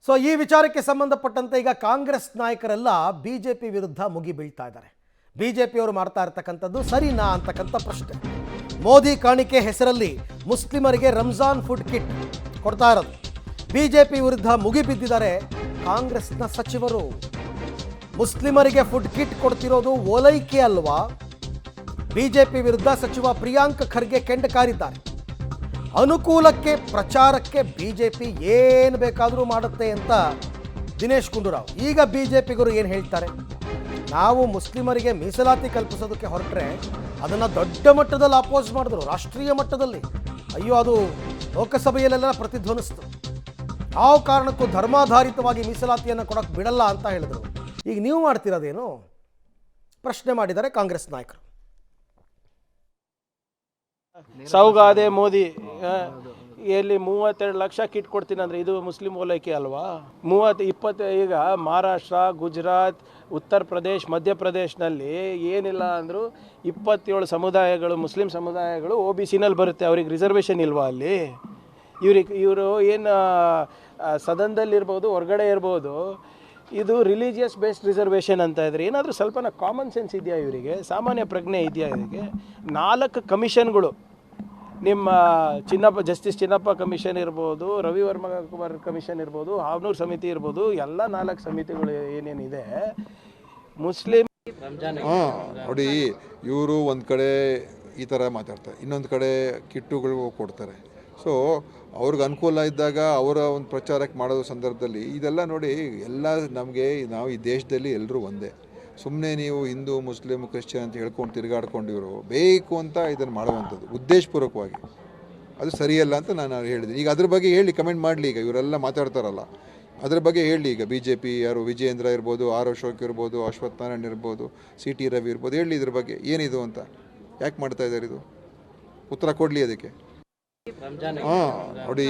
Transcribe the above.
So ಈ ವಿಚಾರಕ್ಕೆ ಸಂಬಂಧಪಟ್ಟಂತೆ ಈಗ ಕಾಂಗ್ರೆಸ್ ನಾಯಕರೆಲ್ಲ ಬಿಜೆಪಿ ವಿರುದ್ಧ ಮುಗಿ ಬೀಳ್ತಾ ಇದ್ದಾರೆ. ಬಿಜೆಪಿಯವರು ಮಾಡ್ತಾ ಇರ್ತಕ್ಕಂಥದ್ದು ಸರಿನಾ ಅಂತಕ್ಕಂಥ ಪ್ರಶ್ನೆ. ಮೋದಿ ಕಾಣಿಕೆ ಹೆಸರಲ್ಲಿ ಮುಸ್ಲಿಮರಿಗೆ ರಂಜಾನ್ ಫುಡ್ ಕಿಟ್ ಕೊಡ್ತಾ ಇರೋದು. ಬಿಜೆಪಿ ವಿರುದ್ಧ ಮುಗಿ ಬಿದ್ದಿದ್ದಾರೆ ಕಾಂಗ್ರೆಸ್ನ ಸಚಿವರು. ಮುಸ್ಲಿಮರಿಗೆ ಫುಡ್ ಕಿಟ್ ಕೊಡ್ತಿರೋದು ಓಲೈಕೆ ಅಲ್ವಾ? ಬಿಜೆಪಿ ವಿರುದ್ಧ ಸಚಿವ ಪ್ರಿಯಾಂಕ್ ಖರ್ಗೆ ಕೆಂಡ ಕಾರಿದ್ದಾರೆ. ಅನುಕೂಲಕ್ಕೆ ಪ್ರಚಾರಕ್ಕೆ ಬಿಜೆಪಿ ಏನು ಬೇಕಾದರೂ ಮಾಡುತ್ತೆ ಅಂತ ದಿನೇಶ್ ಗುಂಡೂರಾವ್. ಈಗ ಬಿಜೆಪಿಗರು ಏನು ಹೇಳ್ತಾರೆ? ನಾವು ಮುಸ್ಲಿಮರಿಗೆ ಮೀಸಲಾತಿ ಕಲ್ಪಿಸೋದಕ್ಕೆ ಹೊರಟ್ರೆ ಅದನ್ನು ದೊಡ್ಡ ಮಟ್ಟದಲ್ಲಿ ಅಪೋಸ್ ಮಾಡಿದ್ರು, ರಾಷ್ಟ್ರೀಯ ಮಟ್ಟದಲ್ಲಿ. ಅಯ್ಯೋ, ಅದು ಲೋಕಸಭೆಯಲ್ಲೆಲ್ಲ ಪ್ರತಿಧ್ವನಿಸ್ತು. ಯಾವ ಕಾರಣಕ್ಕೂ ಧರ್ಮಾಧಾರಿತವಾಗಿ ಮೀಸಲಾತಿಯನ್ನು ಕೊಡೋಕ್ಕೆ ಬಿಡಲ್ಲ ಅಂತ ಹೇಳಿದರು. ಈಗ ನೀವು ಮಾಡ್ತಿರೋದೇನು ಪ್ರಶ್ನೆ ಮಾಡಿದ್ದಾರೆ ಕಾಂಗ್ರೆಸ್ ನಾಯಕರು. ಸೌಗಾದೆ ಮೋದಿ ಎಲ್ಲಿ 32 ಲಕ್ಷ ಕಿಟ್ ಕೊಡ್ತೀನಿ ಅಂದರೆ ಇದು ಮುಸ್ಲಿಂ ಓಲೈಕೆ ಅಲ್ವಾ? 20 ಈಗ ಮಹಾರಾಷ್ಟ್ರ, ಗುಜರಾತ್, ಉತ್ತರ ಪ್ರದೇಶ್, ಮಧ್ಯಪ್ರದೇಶನಲ್ಲಿ ಏನಿಲ್ಲ ಅಂದರೂ 27 ಸಮುದಾಯಗಳು, ಮುಸ್ಲಿಂ ಸಮುದಾಯಗಳು OBCನಲ್ಲಿ ಬರುತ್ತೆ. ಅವ್ರಿಗೆ ರಿಸರ್ವೇಷನ್ ಇಲ್ವಾ ಅಲ್ಲಿ? ಇವರು ಏನು ಸದನದಲ್ಲಿರ್ಬೋದು, ಹೊರಗಡೆ ಇರ್ಬೋದು, ಇದು ರಿಲಿಜಿಯಸ್ ಬೇಸ್ಡ್ ರಿಸರ್ವೇಷನ್ ಅಂತ ಇದ್ರೆ ಏನಾದರೂ ಸ್ವಲ್ಪನ ಕಾಮನ್ ಸೆನ್ಸ್ ಇದೆಯಾ ಇವರಿಗೆ? ಸಾಮಾನ್ಯ ಪ್ರಜ್ಞೆ ಇದೆಯಾ ಇವರಿಗೆ? 4 ಕಮಿಷನ್ಗಳು, ನಿಮ್ಮ ಜಸ್ಟಿಸ್ ಚಿನ್ನಪ್ಪ ಕಮಿಷನ್ ಇರ್ಬೋದು, ರವಿ ವರ್ಮ ಕಮಿಷನ್ ಇರ್ಬೋದು, ಹಾವನೂರು ಸಮಿತಿ ಇರ್ಬೋದು, ಎಲ್ಲ 4 ಸಮಿತಿಗಳು ಏನೇನಿದೆ ಮುಸ್ಲಿಂ ನೋಡಿ, ಇವರು ಒಂದು ಕಡೆ ಈ ಥರ ಮಾತಾಡ್ತಾರೆ, ಇನ್ನೊಂದು ಕಡೆ ಕಿಟ್ಟುಗಳು ಕೊಡ್ತಾರೆ. ಸೊ ಅವ್ರಿಗೆ ಅನುಕೂಲ ಇದ್ದಾಗ ಅವರ ಒಂದು ಪ್ರಚಾರಕ್ಕೆ ಮಾಡೋದು ಸಂದರ್ಭದಲ್ಲಿ ಇದೆಲ್ಲ ನೋಡಿ, ಎಲ್ಲ ನಾವು ಈ ದೇಶದಲ್ಲಿ ಎಲ್ಲರೂ ಒಂದೇ. ಸುಮ್ಮನೆ ನೀವು ಹಿಂದೂ, ಮುಸ್ಲಿಂ, ಕ್ರಿಶ್ಚಿಯನ್ ಅಂತ ಹೇಳ್ಕೊಂಡು ತಿರುಗಾಡ್ಕೊಂಡಿವರು ಬೇಕು ಅಂತ ಇದನ್ನು ಮಾಡುವಂಥದ್ದು ಉದ್ದೇಶಪೂರ್ವಕವಾಗಿ, ಅದು ಸರಿಯಲ್ಲ ಅಂತ ನಾನು ಹೇಳಿದ್ದೀನಿ. ಈಗ ಅದ್ರ ಬಗ್ಗೆ ಹೇಳಿ, ಕಮೆಂಟ್ ಮಾಡಲಿ. ಈಗ ಇವರೆಲ್ಲ ಮಾತಾಡ್ತಾರಲ್ಲ, ಅದ್ರ ಬಗ್ಗೆ ಹೇಳಿ. ಈಗ BJP ಯಾರು, ವಿಜಯೇಂದ್ರ ಇರ್ಬೋದು, ಆರ್ ಅಶೋಕ್ ಇರ್ಬೋದು, ಅಶ್ವಥ್ ನಾರಾಯಣ್ ಇರ್ಬೋದು, CT ರವಿ ಇರ್ಬೋದು, ಹೇಳಿ ಇದ್ರ ಬಗ್ಗೆ ಏನಿದು ಅಂತ, ಯಾಕೆ ಮಾಡ್ತಾ ಇದ್ದಾರೆ, ಇದು ಉತ್ತರ ಕೊಡಲಿ ಅದಕ್ಕೆ. ನೋಡಿ.